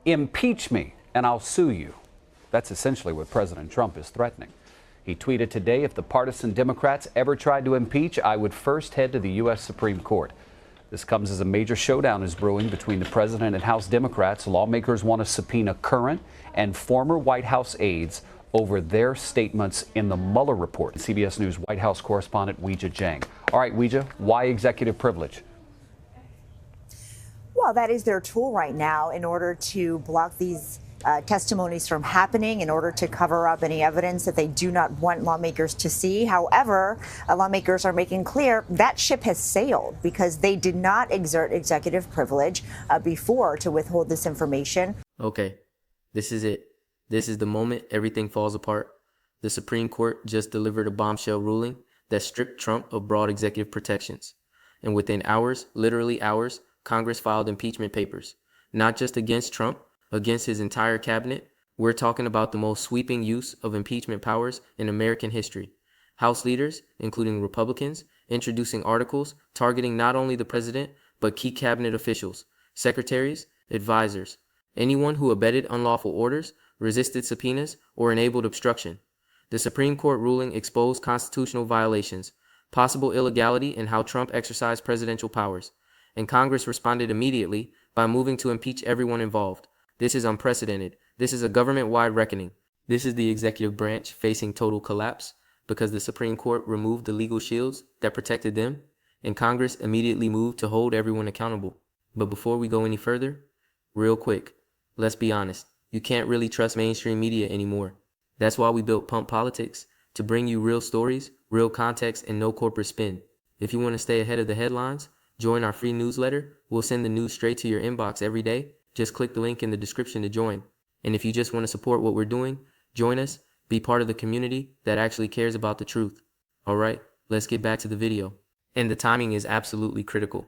Impeach me and I'll sue you. That's essentially what President Trump is threatening. He tweeted today, if the partisan Democrats ever tried to impeach, I would first head to the U.S. Supreme Court. This comes as a major showdown is brewing between the president and House Democrats. Lawmakers want to subpoena current and former White House aides over their statements in the Mueller report. CBS News White House correspondent Weijia Jiang. All right, Weijia, why executive privilege? Well, that is their tool right now in order to block these testimonies from happening, in order to cover up any evidence that they do not want lawmakers to see. However, lawmakers are making clear that ship has sailed because they did not exert executive privilege before to withhold this information. Okay, this is it. This is the moment everything falls apart. The Supreme Court just delivered a bombshell ruling that stripped Trump of broad executive protections. And within hours, literally hours, Congress filed impeachment papers, not just against Trump, against his entire cabinet. We're talking about the most sweeping use of impeachment powers in American history. House leaders, including Republicans, introducing articles targeting not only the president, but key cabinet officials, secretaries, advisors, anyone who abetted unlawful orders, resisted subpoenas, or enabled obstruction. The Supreme Court ruling exposed constitutional violations, possible illegality in how Trump exercised presidential powers, and Congress responded immediately by moving to impeach everyone involved. This is unprecedented. This is a government-wide reckoning. This is the executive branch facing total collapse because the Supreme Court removed the legal shields that protected them, and Congress immediately moved to hold everyone accountable. But before we go any further, real quick, let's be honest. You can't really trust mainstream media anymore. That's why we built Pump Politics, to bring you real stories, real context, and no corporate spin. If you want to stay ahead of the headlines, join our free newsletter. We'll send the news straight to your inbox every day. Just click the link in the description to join. And if you just want to support what we're doing, join us, be part of the community that actually cares about the truth. All right, let's get back to the video. And the timing is absolutely critical.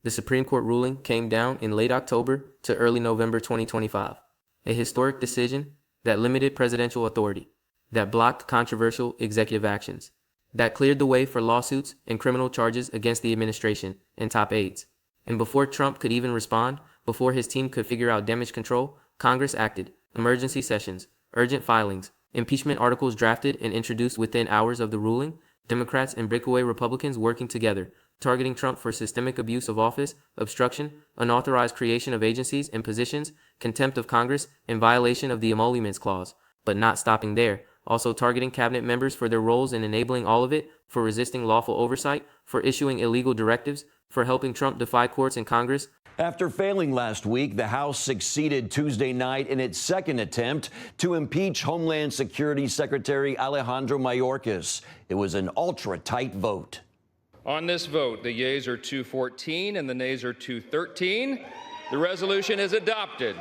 The Supreme Court ruling came down in late October to early November 2025. A historic decision that limited presidential authority, that blocked controversial executive actions, that cleared the way for lawsuits and criminal charges against the administration and top aides. And before Trump could even respond, before his team could figure out damage control, Congress acted. Emergency sessions, urgent filings, impeachment articles drafted and introduced within hours of the ruling, Democrats and breakaway Republicans working together, targeting Trump for systemic abuse of office, obstruction, unauthorized creation of agencies and positions, contempt of Congress, and violation of the Emoluments Clause. But not stopping there, also targeting cabinet members for their roles in enabling all of it, for resisting lawful oversight, for issuing illegal directives, for helping Trump defy courts and Congress. After failing last week, the House succeeded Tuesday night in its second attempt to impeach Homeland Security Secretary Alejandro Mayorkas. It was an ultra-tight vote. On this vote, the yeas are 214 and the nays are 213. The resolution is adopted.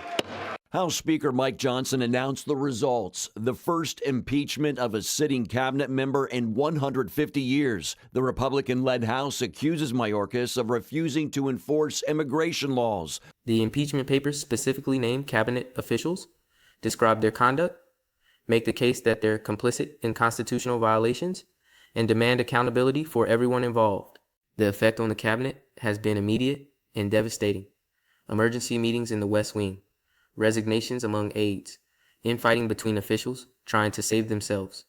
House Speaker Mike Johnson announced the results, the first impeachment of a sitting cabinet member in 150 years. The Republican-led House accuses Mayorkas of refusing to enforce immigration laws. The impeachment papers specifically name cabinet officials, describe their conduct, make the case that they're complicit in constitutional violations, and demand accountability for everyone involved. The effect on the cabinet has been immediate and devastating. Emergency meetings in the West Wing, resignations among aides, infighting between officials trying to save themselves.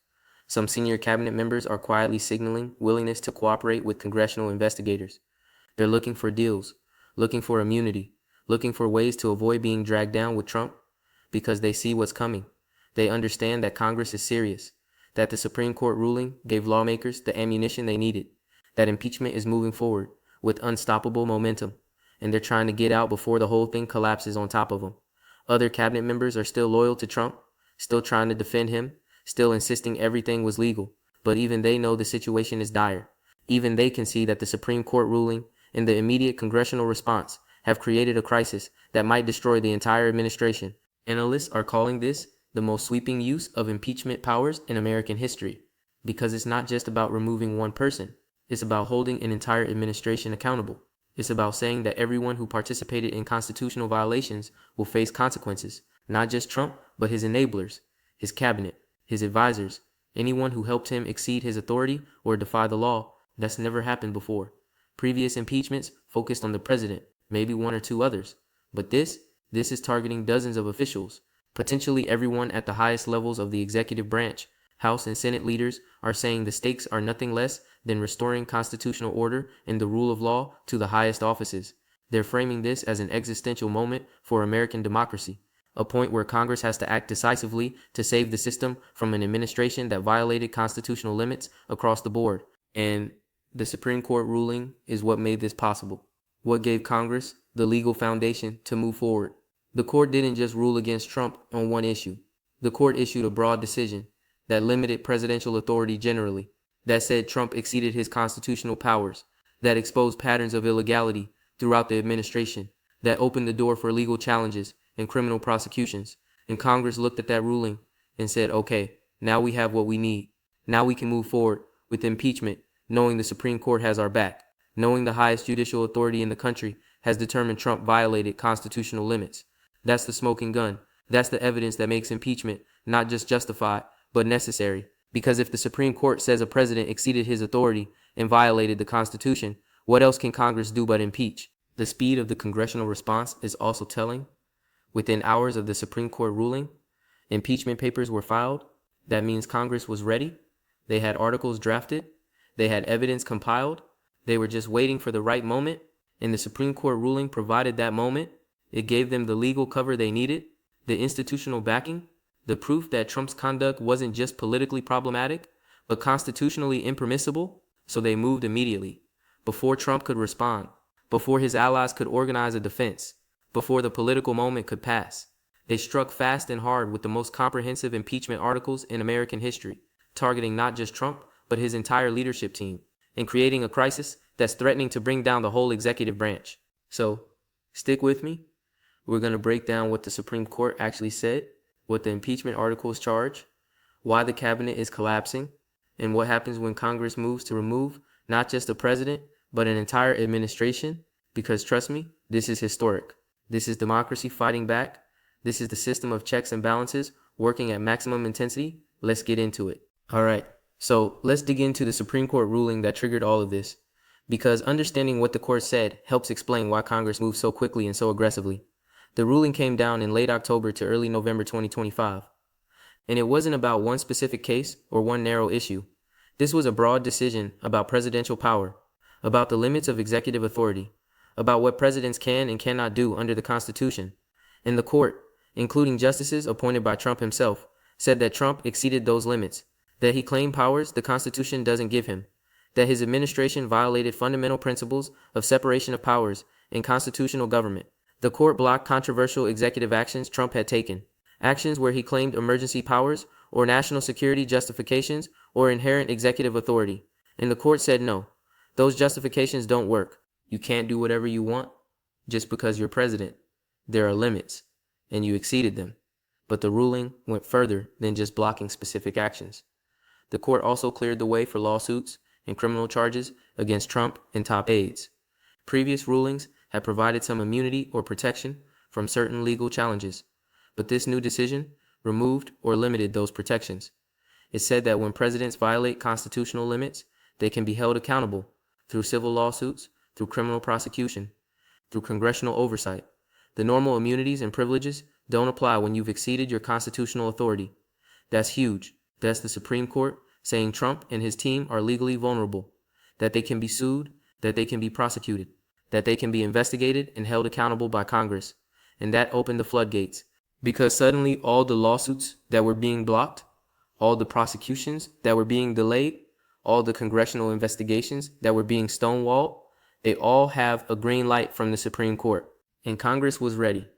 Some senior cabinet members are quietly signaling willingness to cooperate with congressional investigators. They're looking for deals, looking for immunity, looking for ways to avoid being dragged down with Trump because they see what's coming. They understand that Congress is serious, that the Supreme Court ruling gave lawmakers the ammunition they needed, that impeachment is moving forward with unstoppable momentum, and they're trying to get out before the whole thing collapses on top of them. Other cabinet members are still loyal to Trump, still trying to defend him, still insisting everything was legal. But even they know the situation is dire. Even they can see that the Supreme Court ruling and the immediate congressional response have created a crisis that might destroy the entire administration. Analysts are calling this the most sweeping use of impeachment powers in American history, because it's not just about removing one person. It's about holding an entire administration accountable. It's about saying that everyone who participated in constitutional violations will face consequences, not just Trump, but his enablers, his cabinet, his advisors, anyone who helped him exceed his authority or defy the law. That's never happened before. Previous impeachments focused on the president, maybe one or two others. But this This is targeting dozens of officials, potentially everyone at the highest levels of the executive branch. House and Senate leaders are saying the stakes are nothing less than restoring constitutional order and the rule of law to the highest offices. They're framing this as an existential moment for American democracy, a point where Congress has to act decisively to save the system from an administration that violated constitutional limits across the board. And the Supreme Court ruling is what made this possible, what gave Congress the legal foundation to move forward. The court didn't just rule against Trump on one issue. The court issued a broad decision that limited presidential authority generally, that said Trump exceeded his constitutional powers, that exposed patterns of illegality throughout the administration, that opened the door for legal challenges and criminal prosecutions. And Congress looked at that ruling and said, okay, now we have what we need. Now we can move forward with impeachment, knowing the Supreme Court has our back, knowing the highest judicial authority in the country has determined Trump violated constitutional limits. That's the smoking gun. That's the evidence that makes impeachment not just justified, but necessary. Because if the Supreme Court says a president exceeded his authority and violated the Constitution, what else can Congress do but impeach? The speed of the congressional response is also telling. Within hours of the Supreme Court ruling, impeachment papers were filed. That means Congress was ready. They had articles drafted. They had evidence compiled. They were just waiting for the right moment, and the Supreme Court ruling provided that moment. It gave them the legal cover they needed, the institutional backing, the proof that Trump's conduct wasn't just politically problematic, but constitutionally impermissible. So they moved immediately, before Trump could respond, before his allies could organize a defense, before the political moment could pass. They struck fast and hard with the most comprehensive impeachment articles in American history, targeting not just Trump, but his entire leadership team, and creating a crisis that's threatening to bring down the whole executive branch. So, stick with me. We're going to break down what the Supreme Court actually said, what the impeachment articles charge, why the cabinet is collapsing, and what happens when Congress moves to remove not just a president, but an entire administration. Because trust me, this is historic. This is democracy fighting back. This is the system of checks and balances working at maximum intensity. Let's get into it. All right, so let's dig into the Supreme Court ruling that triggered all of this, because understanding what the court said helps explain why Congress moved so quickly and so aggressively. The ruling came down in late October to early November 2025, and it wasn't about one specific case or one narrow issue. This was a broad decision about presidential power, about the limits of executive authority, about what presidents can and cannot do under the Constitution. And the court, including justices appointed by Trump himself, said that Trump exceeded those limits, that he claimed powers the Constitution doesn't give him, that his administration violated fundamental principles of separation of powers and constitutional government. The court blocked controversial executive actions Trump had taken, actions where he claimed emergency powers or national security justifications or inherent executive authority. And the court said no, those justifications don't work. You can't do whatever you want just because you're president. There are limits, and you exceeded them. But the ruling went further than just blocking specific actions. The court also cleared the way for lawsuits and criminal charges against Trump and top aides. Previous rulings had provided some immunity or protection from certain legal challenges, but this new decision removed or limited those protections. It said that when presidents violate constitutional limits, they can be held accountable through civil lawsuits, through criminal prosecution, through congressional oversight. The normal immunities and privileges don't apply when you've exceeded your constitutional authority. That's huge. That's the Supreme Court saying Trump and his team are legally vulnerable, that they can be sued, that they can be prosecuted, that they can be investigated and held accountable by Congress. And that opened the floodgates, because suddenly all the lawsuits that were being blocked, all the prosecutions that were being delayed, all the congressional investigations that were being stonewalled, they all have a green light from the Supreme Court. And Congress was ready.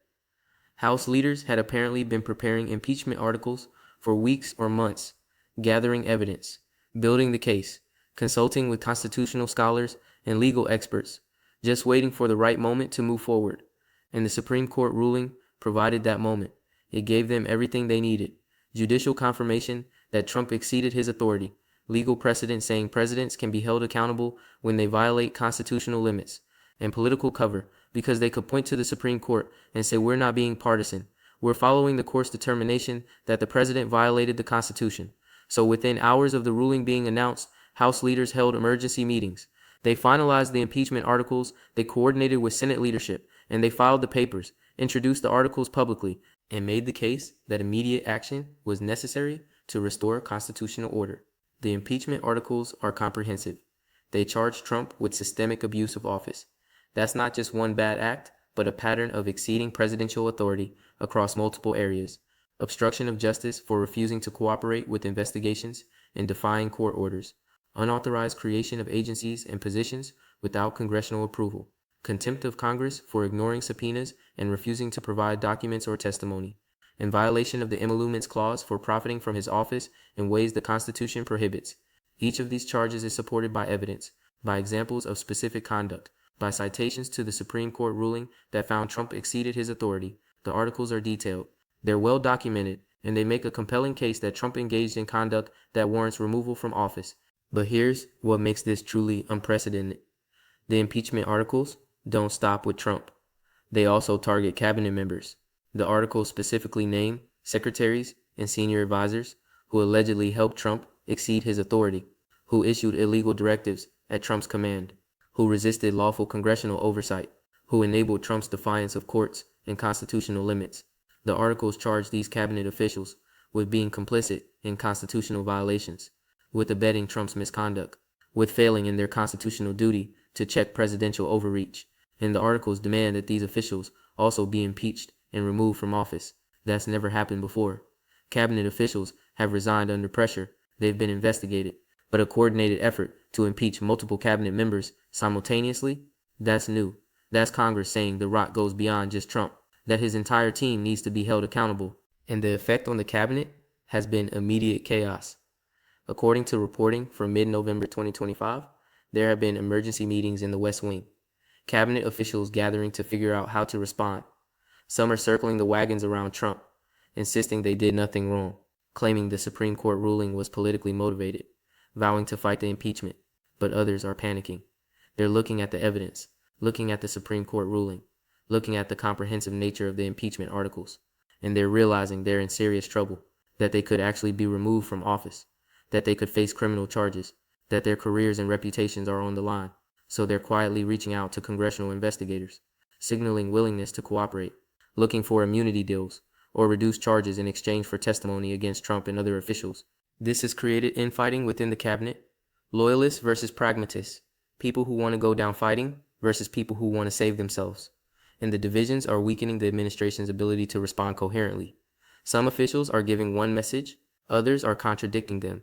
House leaders had apparently been preparing impeachment articles for weeks or months, gathering evidence, building the case, consulting with constitutional scholars and legal experts, just waiting for the right moment to move forward. And the Supreme Court ruling provided that moment. It gave them everything they needed: judicial confirmation that Trump exceeded his authority, legal precedent saying presidents can be held accountable when they violate constitutional limits, and political cover because they could point to the Supreme Court and say, we're not being partisan. We're following the court's determination that the president violated the Constitution. So within hours of the ruling being announced, House leaders held emergency meetings. They finalized the impeachment articles, they coordinated with Senate leadership, and they filed the papers. introduced the articles publicly, and made the case that immediate action was necessary to restore constitutional order. The impeachment articles are comprehensive. They charge Trump with systemic abuse of office. That's not just one bad act, but a pattern of exceeding presidential authority across multiple areas. Obstruction of justice for refusing to cooperate with investigations and defying court orders. Unauthorized creation of agencies and positions without congressional approval. Contempt of Congress for ignoring subpoenas and refusing to provide documents or testimony. In violation of the emoluments clause for profiting from his office in ways the Constitution prohibits. Each of these charges is supported by evidence, by examples of specific conduct, by citations to the Supreme Court ruling that found Trump exceeded his authority. The articles are detailed. They're well documented, and they make a compelling case that Trump engaged in conduct that warrants removal from office. But here's what makes this truly unprecedented. The impeachment articles don't stop with Trump. They also target cabinet members. The articles specifically name secretaries and senior advisors who allegedly helped Trump exceed his authority, who issued illegal directives at Trump's command, who resisted lawful congressional oversight, who enabled Trump's defiance of courts and constitutional limits. The articles charge these cabinet officials with being complicit in constitutional violations, with abetting Trump's misconduct, with failing in their constitutional duty to check presidential overreach. And the articles demand that these officials also be impeached and removed from office. That's never happened before. Cabinet officials have resigned under pressure. They've been investigated. But a coordinated effort to impeach multiple cabinet members simultaneously, that's new. That's Congress saying the rot goes beyond just Trump, that his entire team needs to be held accountable. And the effect on the cabinet has been immediate chaos. According to reporting from mid-November 2025, there have been emergency meetings in the West Wing. Cabinet officials gathering to figure out how to respond. Some are circling the wagons around Trump, insisting they did nothing wrong, claiming the Supreme Court ruling was politically motivated, vowing to fight the impeachment. But others are panicking. They're looking at the evidence, looking at the Supreme Court ruling, looking at the comprehensive nature of the impeachment articles, and they're realizing they're in serious trouble, that they could actually be removed from office, that they could face criminal charges, that their careers and reputations are on the line. So they're quietly reaching out to congressional investigators, signaling willingness to cooperate, looking for immunity deals or reduced charges in exchange for testimony against Trump and other officials. This has created infighting within the cabinet, loyalists versus pragmatists, people who want to go down fighting versus people who want to save themselves. And the divisions are weakening the administration's ability to respond coherently. Some officials are giving one message, others are contradicting them.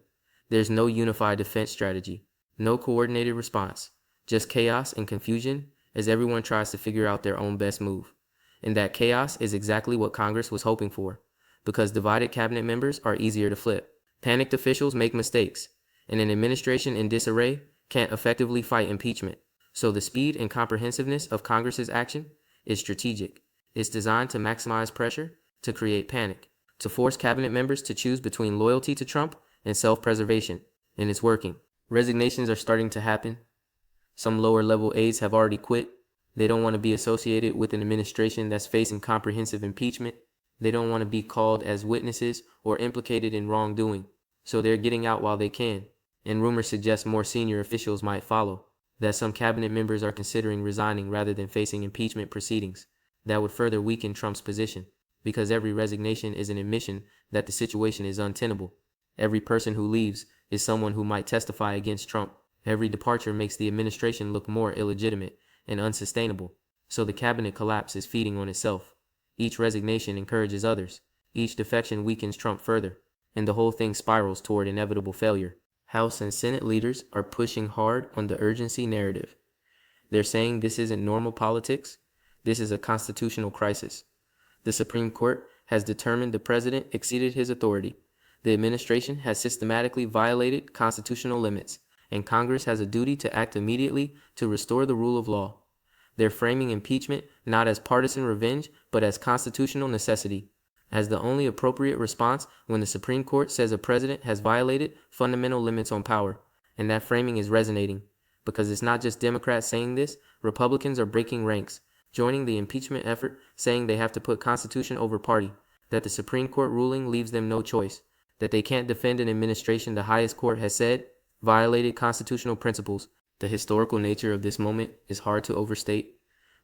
There's no unified defense strategy, no coordinated response. Just chaos and confusion as everyone tries to figure out their own best move. And that chaos is exactly what Congress was hoping for, because divided cabinet members are easier to flip. Panicked officials make mistakes, and an administration in disarray can't effectively fight impeachment. So the speed and comprehensiveness of Congress's action is strategic. It's designed to maximize pressure, to create panic, to force cabinet members to choose between loyalty to Trump and self-preservation, and it's working. Resignations are starting to happen. Some lower-level aides have already quit. They don't want to be associated with an administration that's facing comprehensive impeachment. They don't want to be called as witnesses or implicated in wrongdoing. So they're getting out while they can. And rumors suggest more senior officials might follow, that some cabinet members are considering resigning rather than facing impeachment proceedings. That would further weaken Trump's position, because every resignation is an admission that the situation is untenable. Every person who leaves is someone who might testify against Trump. Every departure makes the administration look more illegitimate and unsustainable. So the cabinet collapse is feeding on itself. Each resignation encourages others. Each defection weakens Trump further. And the whole thing spirals toward inevitable failure. House and Senate leaders are pushing hard on the urgency narrative. They're saying this isn't normal politics. This is a constitutional crisis. The Supreme Court has determined the president exceeded his authority. The administration has systematically violated constitutional limits, and Congress has a duty to act immediately to restore the rule of law. They're framing impeachment not as partisan revenge, but as constitutional necessity, as the only appropriate response when the Supreme Court says a president has violated fundamental limits on power. And that framing is resonating, because it's not just Democrats saying this. Republicans are breaking ranks, joining the impeachment effort, saying they have to put Constitution over party, that the Supreme Court ruling leaves them no choice, that they can't defend an administration the highest court has said violated constitutional principles. The historical nature of this moment is hard to overstate.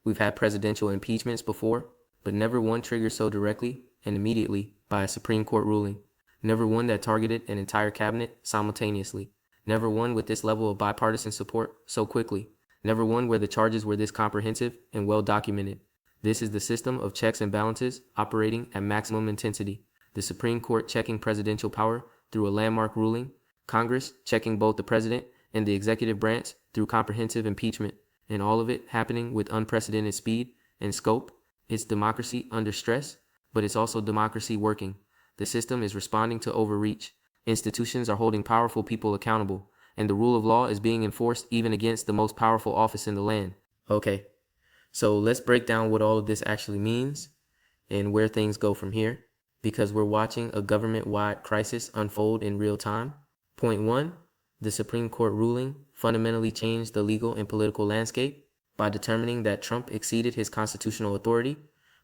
We've had presidential impeachments before, but never one triggered so directly and immediately by a Supreme Court ruling. Never one that targeted an entire cabinet simultaneously. Never one with this level of bipartisan support so quickly. Never one where the charges were this comprehensive and well documented. This is the system of checks and balances operating at maximum intensity. The Supreme Court checking presidential power through a landmark ruling, Congress checking both the president and the executive branch through comprehensive impeachment, and all of it happening with unprecedented speed and scope. It's democracy under stress, but it's also democracy working. The system is responding to overreach. Institutions are holding powerful people accountable, and the rule of law is being enforced even against the most powerful office in the land. Okay, so let's break down what all of this actually means and where things go from here, because we're watching a government-wide crisis unfold in real time. Point 1, the Supreme Court ruling fundamentally changed the legal and political landscape by determining that Trump exceeded his constitutional authority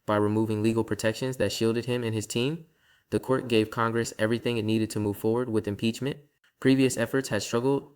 by removing legal protections that shielded him and his team. The court gave Congress everything it needed to move forward with impeachment. Previous efforts had struggled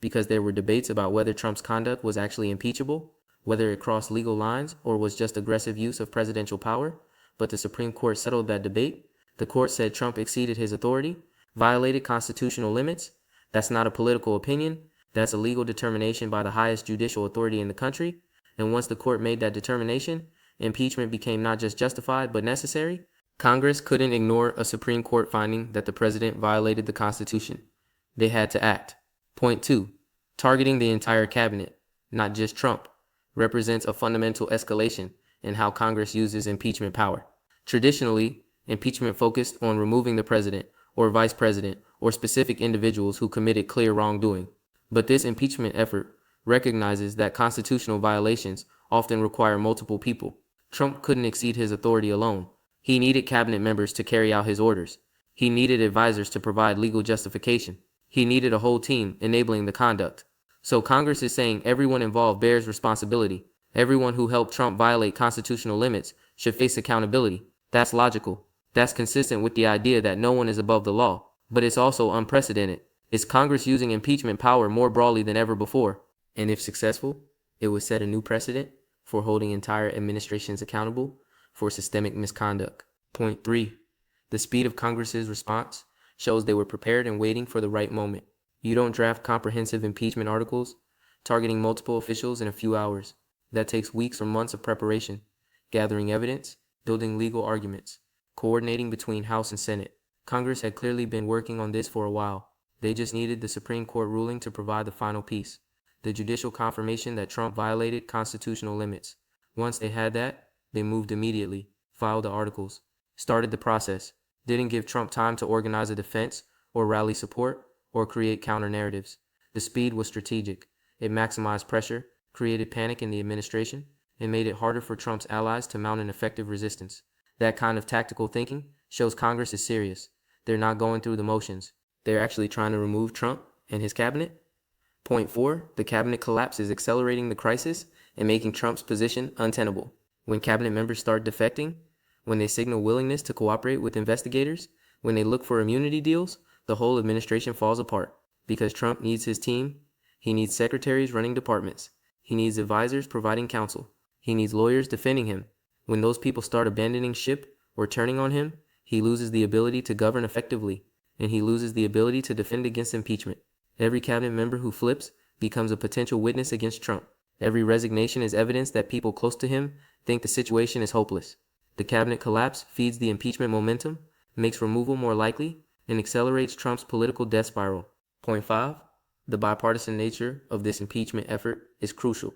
because there were debates about whether Trump's conduct was actually impeachable, whether it crossed legal lines or was just aggressive use of presidential power. But the Supreme Court settled that debate. The court said Trump exceeded his authority, violated constitutional limits. That's not a political opinion. That's a legal determination by the highest judicial authority in the country. And once the court made that determination, impeachment became not just justified but necessary. Congress couldn't ignore a Supreme Court finding that the president violated the Constitution. They had to act. Point 2, targeting the entire cabinet, not just Trump, represents a fundamental escalation in how Congress uses impeachment power. Traditionally, impeachment focused on removing the president or vice president or specific individuals who committed clear wrongdoing. But this impeachment effort recognizes that constitutional violations often require multiple people. Trump couldn't exceed his authority alone. He needed cabinet members to carry out his orders. He needed advisors to provide legal justification. He needed a whole team enabling the conduct. So Congress is saying everyone involved bears responsibility. Everyone who helped Trump violate constitutional limits should face accountability. That's logical. That's consistent with the idea that no one is above the law. But it's also unprecedented. It's Congress using impeachment power more broadly than ever before. And if successful, it would set a new precedent for holding entire administrations accountable for systemic misconduct. Point 3, the speed of Congress's response shows they were prepared and waiting for the right moment. You don't draft comprehensive impeachment articles targeting multiple officials in a few hours. That takes weeks or months of preparation, gathering evidence, building legal arguments, coordinating between House and Senate. Congress had clearly been working on this for a while. They just needed the Supreme Court ruling to provide the final piece, the judicial confirmation that Trump violated constitutional limits. Once they had that, they moved immediately, filed the articles, started the process, didn't give Trump time to organize a defense or rally support or create counter-narratives. The speed was strategic. It maximized pressure, created panic in the administration, and made it harder for Trump's allies to mount an effective resistance. That kind of tactical thinking shows Congress is serious. They're not going through the motions. They're actually trying to remove Trump and his cabinet. Point 4, the cabinet collapse is accelerating the crisis and making Trump's position untenable. When cabinet members start defecting, when they signal willingness to cooperate with investigators, when they look for immunity deals, the whole administration falls apart. Because Trump needs his team, he needs secretaries running departments, he needs advisors providing counsel, he needs lawyers defending him. When those people start abandoning ship or turning on him, he loses the ability to govern effectively, and he loses the ability to defend against impeachment. Every cabinet member who flips becomes a potential witness against Trump. Every resignation is evidence that people close to him think the situation is hopeless. The cabinet collapse feeds the impeachment momentum, makes removal more likely, and accelerates Trump's political death spiral. Point 5, the bipartisan nature of this impeachment effort is crucial.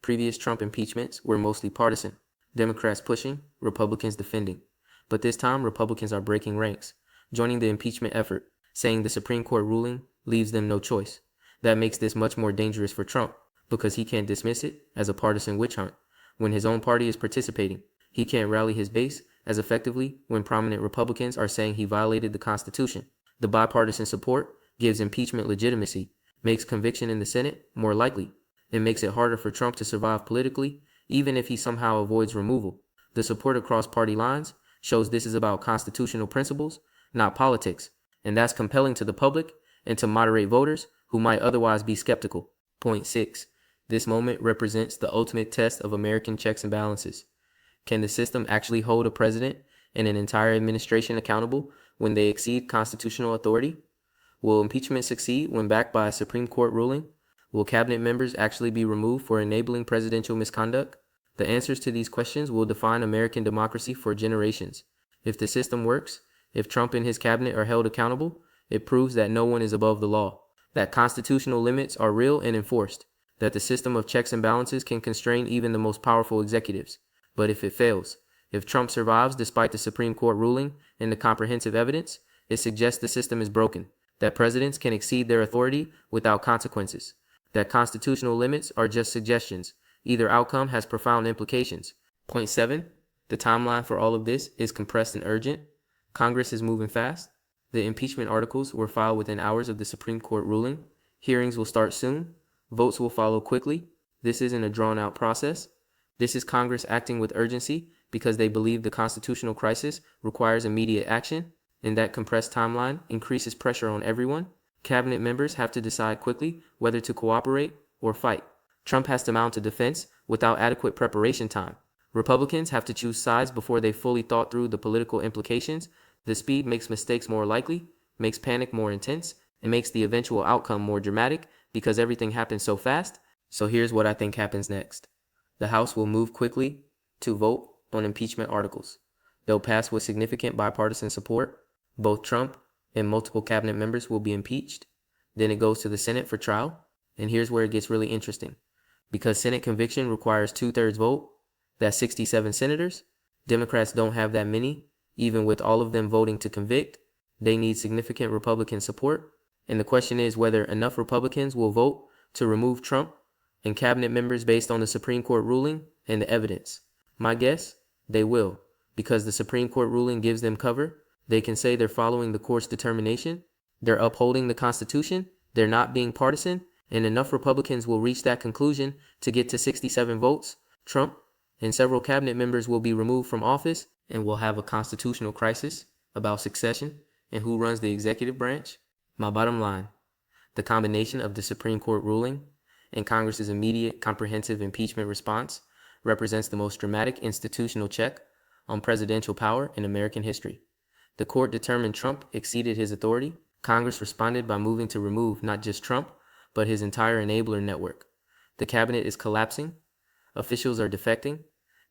Previous Trump impeachments were mostly partisan, Democrats pushing, Republicans defending. But this time, Republicans are breaking ranks, joining the impeachment effort, saying the Supreme Court ruling leaves them no choice. That makes this much more dangerous for Trump, because he can't dismiss it as a partisan witch hunt when his own party is participating. He can't rally his base as effectively when prominent Republicans are saying he violated the Constitution. The bipartisan support gives impeachment legitimacy, makes conviction in the Senate more likely, and makes it harder for Trump to survive politically, even if he somehow avoids removal. The support across party lines shows this is about constitutional principles, not politics, and that's compelling to the public and to moderate voters who might otherwise be skeptical. Point 6. This moment represents the ultimate test of American checks and balances. Can the system actually hold a president and an entire administration accountable when they exceed constitutional authority? Will impeachment succeed when backed by a Supreme Court ruling? Will cabinet members actually be removed for enabling presidential misconduct? The answers to these questions will define American democracy for generations. If the system works, if Trump and his cabinet are held accountable, it proves that no one is above the law, that constitutional limits are real and enforced, that the system of checks and balances can constrain even the most powerful executives. But if it fails, if Trump survives despite the Supreme Court ruling and the comprehensive evidence, it suggests the system is broken, that presidents can exceed their authority without consequences, that constitutional limits are just suggestions. Either outcome has profound implications. Point 7. The timeline for all of this is compressed and urgent. Congress is moving fast. The impeachment articles were filed within hours of the Supreme Court ruling. Hearings will start soon. Votes will follow quickly. This isn't a drawn-out process. This is Congress acting with urgency because they believe the constitutional crisis requires immediate action, and that compressed timeline increases pressure on everyone. Cabinet members have to decide quickly whether to cooperate or fight. Trump has to mount a defense without adequate preparation time. Republicans have to choose sides before they fully thought through the political implications. The speed makes mistakes more likely, makes panic more intense, and makes the eventual outcome more dramatic because everything happens so fast. So here's what I think happens next. The House will move quickly to vote on impeachment articles. They'll pass with significant bipartisan support. Both Trump and multiple cabinet members will be impeached. Then it goes to the Senate for trial. And here's where it gets really interesting. Because Senate conviction requires 2/3 vote, that's 67 senators. Democrats don't have that many, even with all of them voting to convict. They need significant Republican support. And the question is whether enough Republicans will vote to remove Trump and cabinet members based on the Supreme Court ruling and the evidence. My guess, they will, because the Supreme Court ruling gives them cover. They can say they're following the court's determination, they're upholding the Constitution, they're not being partisan, and enough Republicans will reach that conclusion to get to 67 votes. Trump and several cabinet members will be removed from office, and we'll have a constitutional crisis about succession and who runs the executive branch. My bottom line, the combination of the Supreme Court ruling and Congress's immediate comprehensive impeachment response represents the most dramatic institutional check on presidential power in American history. The court determined Trump exceeded his authority. Congress responded by moving to remove not just Trump, but his entire enabler network. The cabinet is collapsing. Officials are defecting.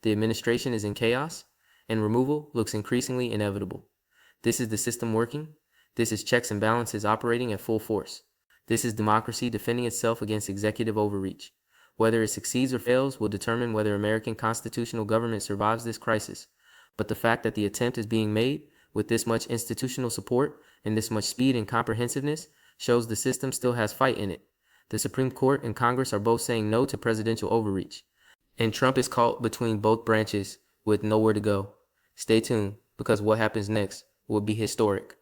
The administration is in chaos, and removal looks increasingly inevitable. This is the system working. This is checks and balances operating at full force. This is democracy defending itself against executive overreach. Whether it succeeds or fails will determine whether American constitutional government survives this crisis. But the fact that the attempt is being made with this much institutional support and this much speed and comprehensiveness shows the system still has fight in it. The Supreme Court and Congress are both saying no to presidential overreach. And Trump is caught between both branches with nowhere to go. Stay tuned, because what happens next will be historic.